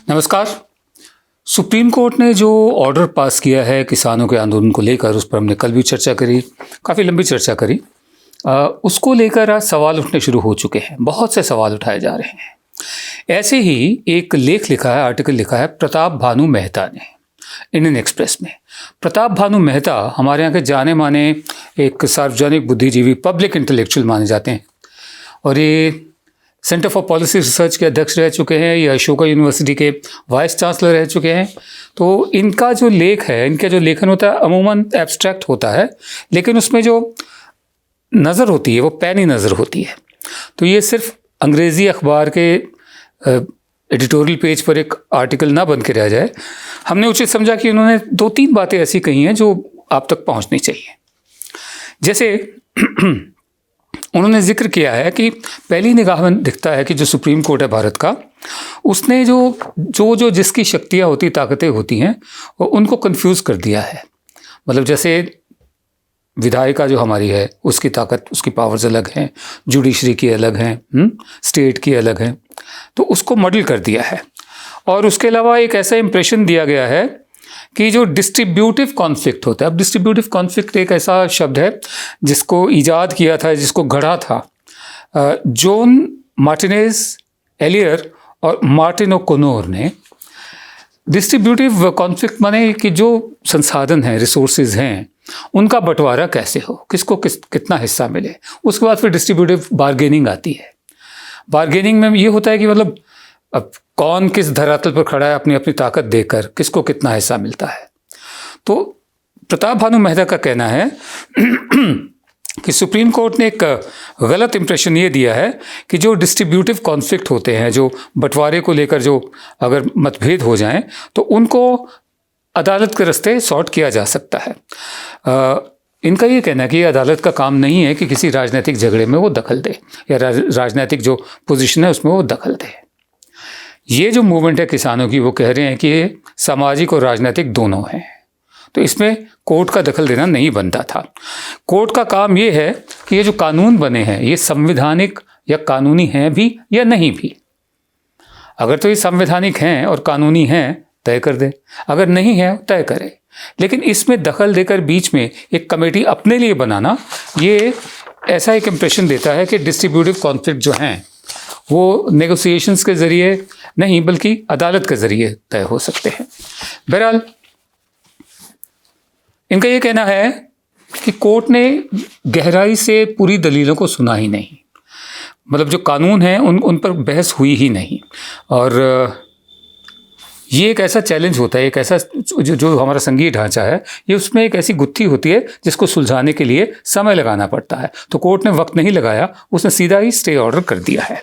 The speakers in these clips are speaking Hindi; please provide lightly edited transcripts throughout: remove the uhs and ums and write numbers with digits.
नमस्कार। सुप्रीम कोर्ट ने जो ऑर्डर पास किया है किसानों के आंदोलन को लेकर, उस पर हमने कल भी चर्चा करी, काफ़ी लंबी चर्चा करी। उसको लेकर आज सवाल उठने शुरू हो चुके हैं, बहुत से सवाल उठाए जा रहे हैं। ऐसे ही एक लेख लिखा है, आर्टिकल लिखा है प्रताप भानु मेहता ने इंडियन एक्सप्रेस में। प्रताप भानु मेहता हमारे यहाँ के जाने माने एक सार्वजनिक बुद्धिजीवी, पब्लिक इंटेलेक्चुअल माने जाते हैं, और ये सेंटर फॉर पॉलिसी रिसर्च के अध्यक्ष रह चुके हैं, ये अशोका यूनिवर्सिटी के वाइस चांसलर रह चुके हैं। तो इनका जो लेख है, इनका जो लेखन होता है अमूमन एब्स्ट्रैक्ट होता है, लेकिन उसमें जो नज़र होती है वो पैनी नज़र होती है। तो ये सिर्फ अंग्रेज़ी अखबार के एडिटोरियल पेज पर एक आर्टिकल ना बन के रह जाए, हमने उचित समझा कि उन्होंने 2-3 बातें ऐसी कही हैं जो आप तक पहुंचनी चाहिए। जैसे उन्होंने जिक्र किया है कि पहली निगाह में दिखता है कि जो सुप्रीम कोर्ट है भारत का, उसने जो जिसकी शक्तियाँ होती, ताकतें होती हैं, उनको कंफ्यूज कर दिया है। मतलब जैसे विधायिका जो हमारी है, उसकी ताकत, उसकी पावर्स अलग हैं, जुडिशरी की अलग हैं, स्टेट की अलग हैं, तो उसको मॉडल कर दिया है। और उसके अलावा एक ऐसा इंप्रेशन दिया गया है कि जो डिस्ट्रीब्यूटिव कॉन्फ्लिक्ट होता है, अब डिस्ट्रीब्यूटिव कॉन्फ्लिक्ट एक ऐसा शब्द है जिसको ईजाद किया था, जिसको गढ़ा था जॉन मार्टिनेज एलियर और मार्टिन ओकोनोर ने। डिस्ट्रीब्यूटिव कॉन्फ्लिक्ट माने कि जो संसाधन हैं, रिसोर्सेज हैं, उनका बंटवारा कैसे हो, किसको कितना हिस्सा मिले। उसके बाद फिर डिस्ट्रीब्यूटिव बार्गेनिंग आती है। बार्गेनिंग में ये होता है कि मतलब अब कौन किस धरातल पर खड़ा है, अपनी अपनी ताकत देकर किसको कितना हिस्सा मिलता है। तो प्रताप भानु मेहता का कहना है कि सुप्रीम कोर्ट ने एक गलत इंप्रेशन ये दिया है कि जो डिस्ट्रीब्यूटिव कॉन्फ्लिक्ट होते हैं, जो बंटवारे को लेकर जो अगर मतभेद हो जाएं, तो उनको अदालत के रास्ते सॉर्ट किया जा सकता है। इनका ये कहना है कि ये अदालत का काम नहीं है कि किसी राजनीतिक झगड़े में वो दखल दे, या राजनीतिक जो पोजीशन है उसमें वो दखल दे। ये जो मूवमेंट है किसानों की, वो कह रहे हैं कि ये सामाजिक और राजनीतिक दोनों हैं, तो इसमें कोर्ट का दखल देना नहीं बनता था। कोर्ट का काम ये है कि ये जो कानून बने हैं, ये संवैधानिक या कानूनी हैं भी या नहीं भी। अगर तो ये संवैधानिक हैं और कानूनी हैं, तय कर दे, अगर नहीं है तय करे। लेकिन इसमें दखल देकर बीच में एक कमेटी अपने लिए बनाना, ये ऐसा एक इंप्रेशन देता है कि डिस्ट्रीब्यूटिव कॉन्फ्लिक्ट जो हैं वो नेगोशिएशंस के ज़रिए नहीं बल्कि अदालत के ज़रिए तय हो सकते हैं। बहरहाल इनका ये कहना है कि कोर्ट ने गहराई से पूरी दलीलों को सुना ही नहीं, मतलब जो कानून है उन पर बहस हुई ही नहीं। और ये एक ऐसा चैलेंज होता है, एक ऐसा जो हमारा संघीय ढांचा है, ये उसमें एक ऐसी गुत्थी होती है जिसको सुलझाने के लिए समय लगाना पड़ता है। तो कोर्ट ने वक्त नहीं लगाया, उसने सीधा ही स्टे ऑर्डर कर दिया है।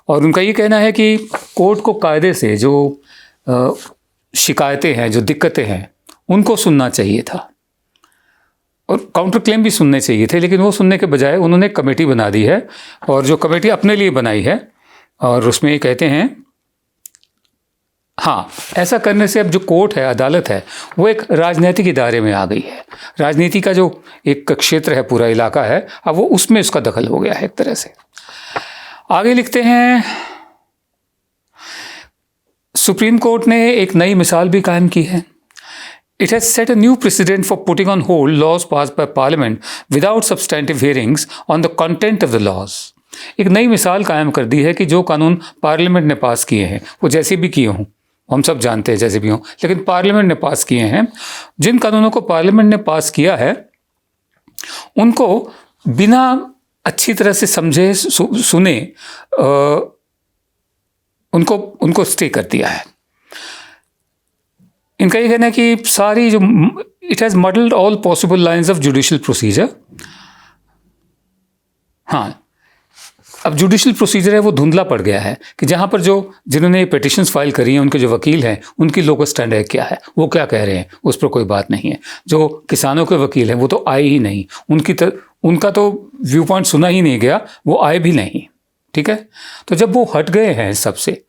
और उनका ये कहना है कि कोर्ट को कायदे से जो शिकायतें हैं, जो दिक्कतें हैं, उनको सुनना चाहिए था और काउंटर क्लेम भी सुनने चाहिए थे, लेकिन वो सुनने के बजाय उन्होंने कमेटी बना दी है। और जो कमेटी अपने लिए बनाई है, और उसमें ये कहते हैं, हाँ, ऐसा करने से अब जो कोर्ट है, अदालत है, वो एक राजनीतिक इदारे में आ गई है। राजनीति का जो एक क्षेत्र है, पूरा इलाका है, अब वो उसमें उसका दखल हो गया है एक तरह से। आगे लिखते हैं, सुप्रीम कोर्ट ने एक नई मिसाल भी कायम की है। It has set a new precedent for putting on hold laws passed by Parliament without substantive hearings on the content of the laws. एक नई मिसाल कायम कर दी है कि जो कानून पार्लियामेंट ने पास किए हैं, वो जैसे भी किए हों, हम सब जानते हैं जैसे भी हों, लेकिन पार्लियामेंट ने पास किए हैं, जिन कानूनों को पार्लियामेंट ने पास किया है, उनको बिना अच्छी तरह से समझे सुने उनको स्टे कर दिया है। इनका ये कहना है कि सारी जो it has modelled all possible lines of judicial procedure. हाँ, अब जुडिशियल प्रोसीजर है वो धुंधला पड़ गया है कि जहाँ पर जिन्होंने पिटिशंस फाइल करी हैं, उनके जो वकील हैं, उनकी लोकल स्टैंड क्या है, वो क्या कह रहे हैं, उस पर कोई बात नहीं है। जो किसानों के वकील हैं वो तो आए ही नहीं, उनका तो व्यू पॉइंट सुना ही नहीं गया, वो आए भी नहीं। ठीक है, तो जब वो हट गए हैं सबसे,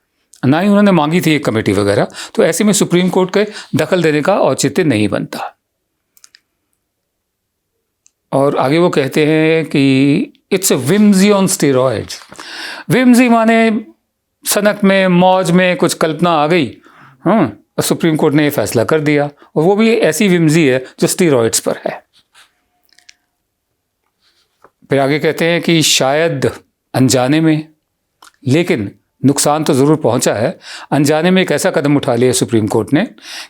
ना ही उन्होंने मांगी थी एक कमेटी वगैरह, तो ऐसे में सुप्रीम कोर्ट के दखल देने का औचित्य नहीं बनता। और आगे वो कहते हैं कि इट्स अ विम्जी ऑन स्टेरॉइड्स। विम्जी माने सनक में, मौज में कुछ कल्पना आ गई, और सुप्रीम कोर्ट ने ये फैसला कर दिया, और वो भी ऐसी विम्जी है जो स्टीरॉइड्स पर है। फिर आगे कहते हैं कि शायद अनजाने में, लेकिन नुकसान तो ज़रूर पहुंचा है, अनजाने में एक ऐसा कदम उठा लिया सुप्रीम कोर्ट ने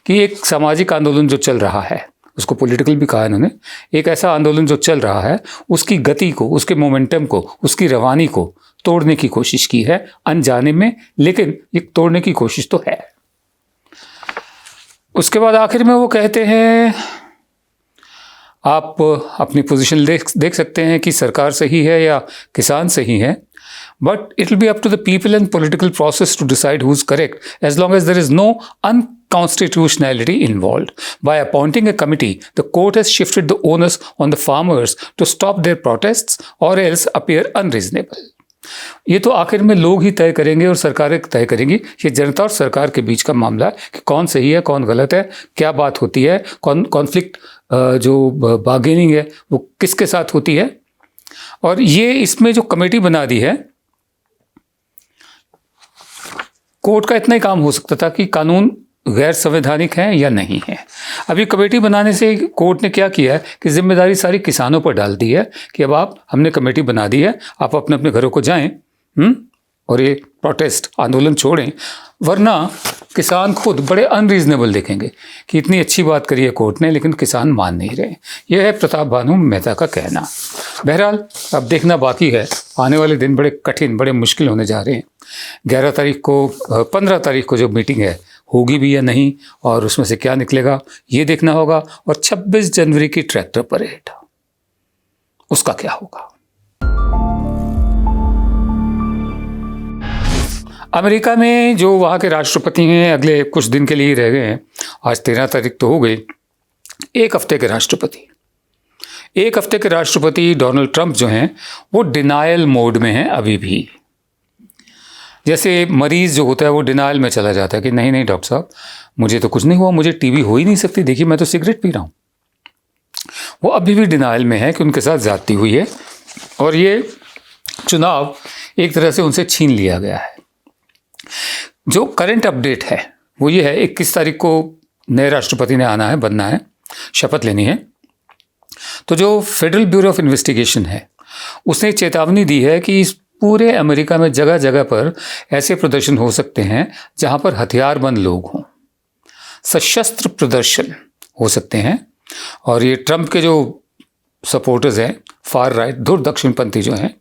कि एक सामाजिक आंदोलन जो चल रहा है, उसको पॉलिटिकल भी कहा इन्होंने, एक ऐसा आंदोलन जो चल रहा है उसकी गति को, उसके मोमेंटम को, उसकी रवानी को तोड़ने की कोशिश की है अनजाने में, लेकिन ये तोड़ने की कोशिश तो है। उसके बाद आखिर में वो कहते हैं, आप अपनी पोजीशन देख सकते हैं कि सरकार सही है या किसान सही है, but it will be up to the people and political process to decide who is correct as long as there is no unconstitutionality involved. By appointing a committee, the court has shifted the onus on the farmers to stop their protests or else appear unreasonable. ये तो आखिर में लोग ही तय करेंगे और सरकारें तय करेंगी। ये जनता और सरकार के बीच का मामला है कि कौन सही है, कौन गलत है, क्या बात होती है, कौन कॉन्फ्लिक्ट जो बार्गेनिंग है वो किसके साथ होती है। और ये इसमें जो कमेटी बना दी है, कोर्ट का इतना ही काम हो सकता था कि कानून गैर संवैधानिक है या नहीं है। अभी कमेटी बनाने से कोर्ट ने क्या किया है कि जिम्मेदारी सारी किसानों पर डाल दी है कि अब हमने कमेटी बना दी है, आप अपने अपने घरों को जाएं और ये प्रोटेस्ट आंदोलन छोड़ें, वरना किसान खुद बड़े अनरीजनेबल देखेंगे कि इतनी अच्छी बात करी है कोर्ट ने लेकिन किसान मान नहीं रहे। यह है प्रताप भानु मेहता का कहना। बहरहाल अब देखना बाकी है, आने वाले दिन बड़े कठिन, बड़े मुश्किल होने जा रहे हैं। 15 तारीख को जो मीटिंग है होगी भी या नहीं, और उसमें से क्या निकलेगा ये देखना होगा। और 26 जनवरी की ट्रैक्टर परेड, उसका क्या होगा। अमेरिका में जो वहाँ के राष्ट्रपति हैं अगले कुछ दिन के लिए ही रह गए हैं, आज 13 तारीख तो हो गई। एक हफ्ते के राष्ट्रपति डोनाल्ड ट्रंप जो हैं वो डिनायल मोड में हैं अभी भी। जैसे मरीज़ जो होता है वो डिनायल में चला जाता है कि नहीं नहीं डॉक्टर साहब मुझे तो कुछ नहीं हुआ, मुझे टीबी हो ही नहीं सकती, देखिए मैं तो सिगरेट पी रहा हूँ। वो अभी भी डिनायल में है कि उनके साथ ज़्यादती हुई है और ये चुनाव एक तरह से उनसे छीन लिया गया है। जो करंट अपडेट है वो ये है, 21 तारीख को नए राष्ट्रपति ने आना है, बनना है, शपथ लेनी है। तो जो फेडरल ब्यूरो ऑफ इन्वेस्टिगेशन है उसने चेतावनी दी है कि इस पूरे अमेरिका में जगह जगह पर ऐसे प्रदर्शन हो सकते हैं जहां पर हथियारबंद लोग हों, सशस्त्र प्रदर्शन हो सकते हैं। और ये ट्रंप के जो सपोर्टर्स हैं, फार राइट, दूर दक्षिणपंथी जो हैं,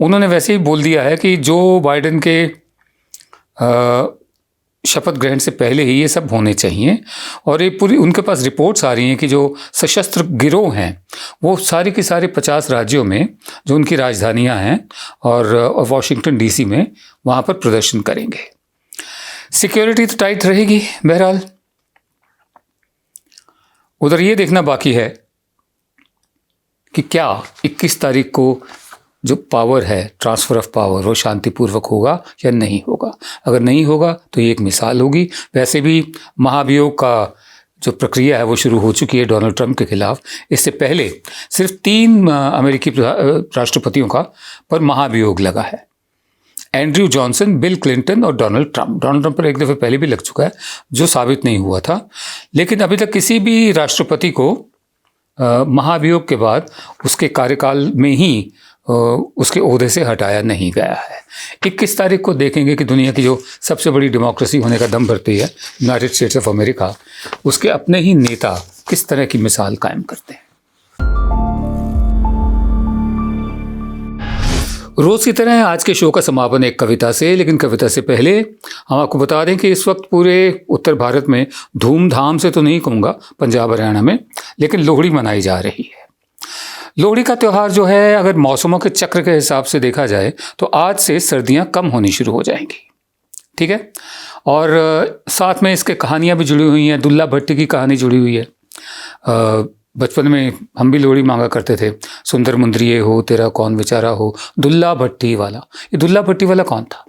उन्होंने वैसे ही बोल दिया है कि जो बाइडेन के शपथ ग्रहण से पहले ही ये सब होने चाहिए। और ये पूरी उनके पास रिपोर्ट्स आ रही हैं कि जो सशस्त्र गिरोह हैं वो सारी की सारी 50 राज्यों में जो उनकी राजधानियां हैं और वॉशिंगटन डीसी में, वहाँ पर प्रदर्शन करेंगे। सिक्योरिटी तो टाइट रहेगी। बहरहाल उधर ये देखना बाकी है कि क्या 21 तारीख को जो पावर है, ट्रांसफ़र ऑफ पावर, वो शांतिपूर्वक होगा या नहीं होगा। अगर नहीं होगा तो ये एक मिसाल होगी। वैसे भी महाभियोग का जो प्रक्रिया है वो शुरू हो चुकी है डोनाल्ड ट्रंप के खिलाफ। इससे पहले सिर्फ 3 अमेरिकी राष्ट्रपतियों का पर महाभियोग लगा है, एंड्रयू जॉनसन, बिल क्लिंटन और डोनाल्ड ट्रंप। डोनाल्ड ट्रंप पर एक दफ़े पहले भी लग चुका है जो साबित नहीं हुआ था। लेकिन अभी तक किसी भी राष्ट्रपति को महाभियोग के बाद उसके कार्यकाल में ही उसके ओहदे से हटाया नहीं गया है। 21 तारीख को देखेंगे कि दुनिया की जो सबसे बड़ी डेमोक्रेसी होने का दम भरती है यूनाइटेड स्टेट्स ऑफ अमेरिका, उसके अपने ही नेता किस तरह की मिसाल कायम करते हैं। रोज़ की तरह आज के शो का समापन एक कविता से, लेकिन कविता से पहले हम आपको बता दें कि इस वक्त पूरे उत्तर भारत में धूमधाम से तो नहीं कहूँगा, पंजाब हरियाणा में, लेकिन लोहड़ी मनाई जा रही है। लोहड़ी का त्यौहार जो है अगर मौसमों के चक्र के हिसाब से देखा जाए तो आज से सर्दियां कम होनी शुरू हो जाएंगी, ठीक है। और साथ में इसके कहानियां भी जुड़ी हुई हैं। दुल्ला भट्टी की कहानी जुड़ी हुई है। बचपन में हम भी लोहड़ी मांगा करते थे, सुंदर मुंदरिये हो तेरा कौन बेचारा हो, दुल्ला भट्टी वाला। ये दुल्ला भट्टी वाला कौन था?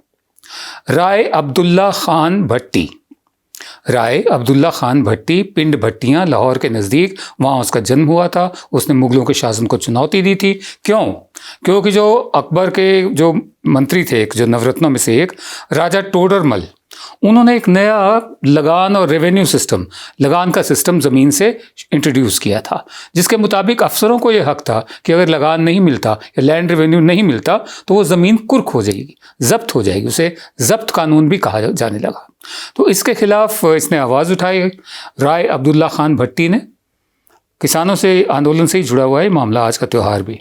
राय अब्दुल्ला खान भट्टी, राय अब्दुल्ला खान भट्टी, पिंड भट्टियां, लाहौर के नज़दीक, वहाँ उसका जन्म हुआ था। उसने मुगलों के शासन को चुनौती दी थी। क्यों? क्योंकि जो अकबर के जो मंत्री थे, जो नवरत्नों में से एक राजा टोडरमल, उन्होंने एक नया लगान और रेवेन्यू सिस्टम, लगान का सिस्टम ज़मीन से इंट्रोड्यूस किया था, जिसके मुताबिक अफसरों को यह हक था कि अगर लगान नहीं मिलता या लैंड रेवेन्यू नहीं मिलता तो वो ज़मीन कुर्क हो जाएगी, जब्त हो जाएगी। उसे जब्त कानून भी कहा जाने लगा। तो इसके खिलाफ इसने आवाज़ उठाई। राय अब्दुल्ला खान भट्टी ने, किसानों से आंदोलन से ही जुड़ा हुआ है मामला, आज का त्यौहार भी।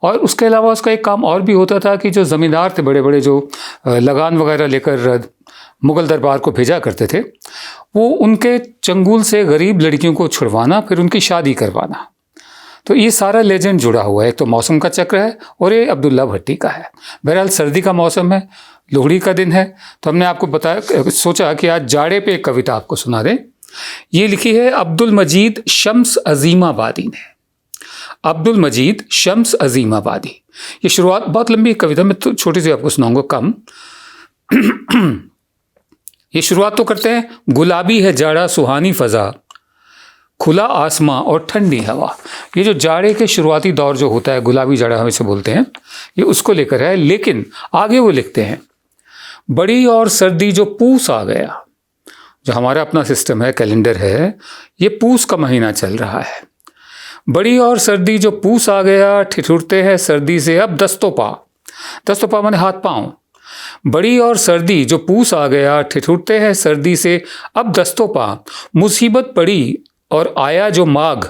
और उसके अलावा उसका एक काम और भी होता था कि जो ज़मींदार थे बड़े बड़े, जो लगान वगैरह लेकर मुग़ल दरबार को भेजा करते थे, वो उनके चंगुल से गरीब लड़कियों को छुड़वाना, फिर उनकी शादी करवाना। तो ये सारा लेजेंड जुड़ा हुआ है। एक तो मौसम का चक्र है और ये अब्दुल्ला भट्टी का है। बहरहाल सर्दी का मौसम है, लोहड़ी का दिन है, तो हमने आपको बताया, सोचा कि आज जाड़े पे एक कविता आपको सुना दें। ये लिखी है अब्दुल मजीद शम्स अजीमाबादी ने। अब्दुल मजीद शम्स अजीमाबादी। ये शुरुआत बहुत लंबी कविता, मैं तो छोटी सी आपको सुनाऊंगा कम। ये शुरुआत तो करते हैं, गुलाबी है जाड़ा सुहानी फ़ज़ा, खुला आसमां और ठंडी हवा। ये जो जाड़े के शुरुआती दौर जो होता है, गुलाबी जाड़ा हम इसे बोलते हैं, ये उसको लेकर है। लेकिन आगे वो लिखते हैं, बड़ी और सर्दी जो पूस आ गया। जो हमारा अपना सिस्टम है, कैलेंडर है, ये पूस का महीना चल रहा है। बड़ी और सर्दी जो पूस आ गया, ठिठुरते हैं सर्दी से अब दस्तों पा। दस्तों पा माने हाथ पाँव। बड़ी और सर्दी जो पूस आ गया, ठिठुरते हैं सर्दी से अब दस्तों पा। मुसीबत पड़ी और आया जो माघ,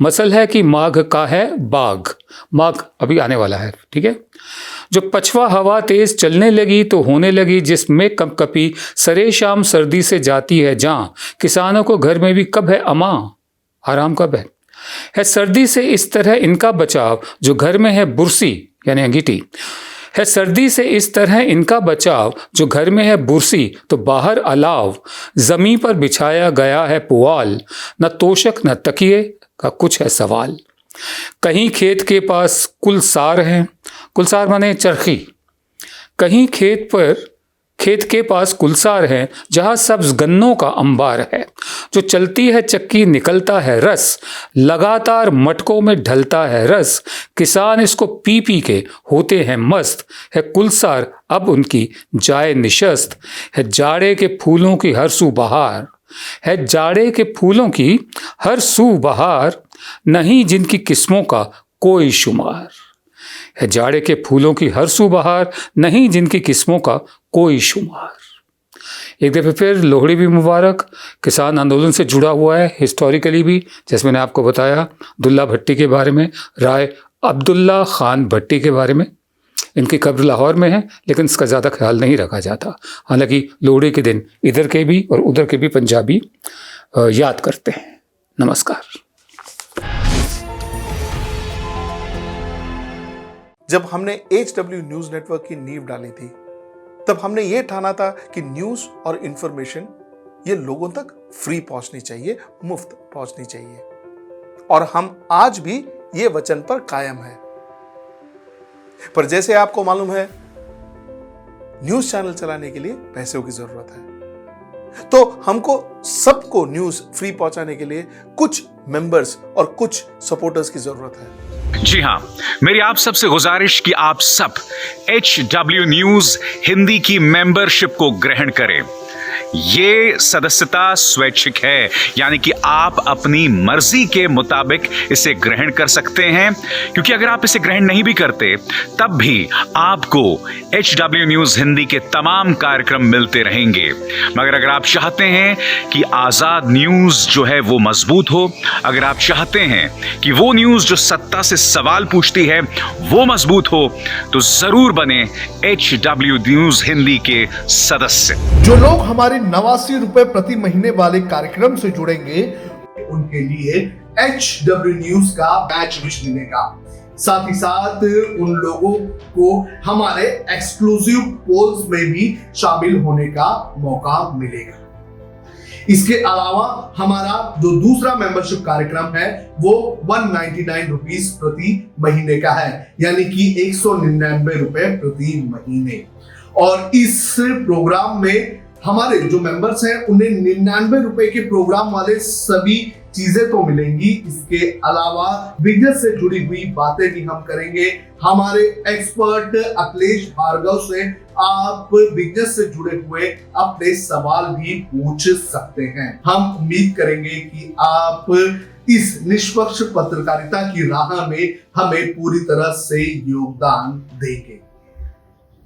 मसल है कि माघ का है बाग। माघ अभी आने वाला है, ठीक है। जो पछवा हवा तेज चलने लगी तो होने लगी जिसमें कपकपी, सरे शाम सर्दी से जाती है जान। किसानों को घर में भी कब है अमा, आराम कब है सर्दी से इस तरह इनका बचाव, जो घर में है बुरसी यानी अंगीठी। है सर्दी से इस तरह इनका बचाव, जो घर में है बुरसी तो बाहर अलाव। जमीन पर बिछाया गया है पुआल, न तोशक न तकिए का कुछ है सवाल। कहीं खेत के पास कुलसार हैं, कुलसार माने चरखी। कहीं खेत के पास कुलसार है, जहाँ सब्ज गन्नों का अंबार है। जो चलती है चक्की निकलता है रस, लगातार मटकों में ढलता है रस। किसान इसको पी पी के होते हैं मस्त, है कुलसार अब उनकी जाए निशस्त। है जाड़े के फूलों की हर सू बहार, है जाड़े के फूलों की हर सू बहार। नहीं जिनकी किस्मों का कोई शुमार। है जाड़े के फूलों की हर सू बहार, नहीं जिनकी किस्मों का कोई शुमार। एक दफ़े फिर लोहड़ी भी मुबारक। किसान आंदोलन से जुड़ा हुआ है हिस्टोरिकली भी, जैसे मैंने आपको बताया अब्दुल्ला भट्टी के बारे में, राय अब्दुल्ला खान भट्टी के बारे में। इनकी कब्र लाहौर में है, लेकिन इसका ज़्यादा ख्याल नहीं रखा जाता। हालांकि लोहड़ी के दिन इधर के भी और उधर के भी पंजाबी याद करते हैं। नमस्कार। जब हमने HW न्यूज़ नेटवर्क की नींव डाली थी, तब हमने ये ठाना था कि न्यूज़ और इंफॉर्मेशन ये लोगों तक फ्री पहुंचनी चाहिए, मुफ्त पहुंचनी चाहिए। और हम आज भी ये वचन पर कायम हैं। पर जैसे आपको मालूम है, न्यूज़ चैनल चलाने के लिए पैसों की जरूरत है। तो हमको सबको न्यूज़ फ्री पहुंचाने के लिए कुछ मेंबर्स और कुछ सपोर्टर्स की जरूरत है। जी हाँ, मेरी आप सबसे गुजारिश कि आप सब HW न्यूज़ हिंदी की मेंबरशिप को ग्रहण करें। ये सदस्यता स्वैच्छिक है, यानी कि आप अपनी मर्जी के मुताबिक इसे ग्रहण कर सकते हैं। क्योंकि अगर आप इसे ग्रहण नहीं भी करते, तब भी आपको HW न्यूज़ हिंदी के तमाम कार्यक्रम मिलते रहेंगे। मगर अगर आप चाहते हैं कि आज़ाद न्यूज़ जो है वो मजबूत हो, अगर आप चाहते हैं कि वो न्यूज़ जो सत्ता से सवाल पूछती है वो मजबूत हो, तो जरूर बने HW न्यूज़ हिंदी के सदस्य। जो लोग हमारे 89 रुपए प्रति महीने वाले कार्यक्रम से जुड़ेंगे, उनके लिए HW न्यूज़ का बैच विश मिलेगा। साथ ही साथ उन लोगों को हमारे एक्सक्लूसिव पोल्स में भी शामिल होने का मौका मिलेगा। इसके अलावा हमारा जो दूसरा मेंबरशिप कार्यक्रम है वो 199 रुपीस प्रति महीने का है, यानी कि 199 रुपए प्रति महीने। और इस प्रोग्राम में हमारे जो मेंबर्स हैं उन्हें 99 रुपए के प्रोग्राम वाले सभी चीजें तो मिलेंगी, इसके अलावा बिजनेस से जुड़ी हुई बातें भी हम करेंगे। हमारे एक्सपर्ट अखिलेश भार्गव से आप बिजनेस से जुड़े हुए अपने सवाल भी पूछ सकते हैं। हम उम्मीद करेंगे कि आप इस निष्पक्ष पत्रकारिता की राह में हमें पूरी तरह से योगदान देंगे।